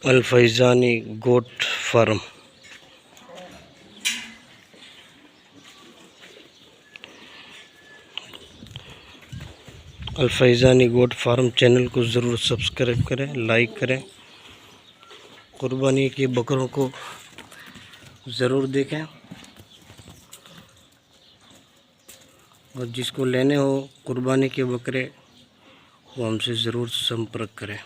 अल फैज़ानी goat farm. अल फैज़ानी goat farm channel को ज़रूर subscribe करें, लाइक करें, कुर्बानी के बकरों को ज़रूर देखें और जिसको लेने हो कुर्बानी के बकरे वो हमसे ज़रूर संपर्क करें।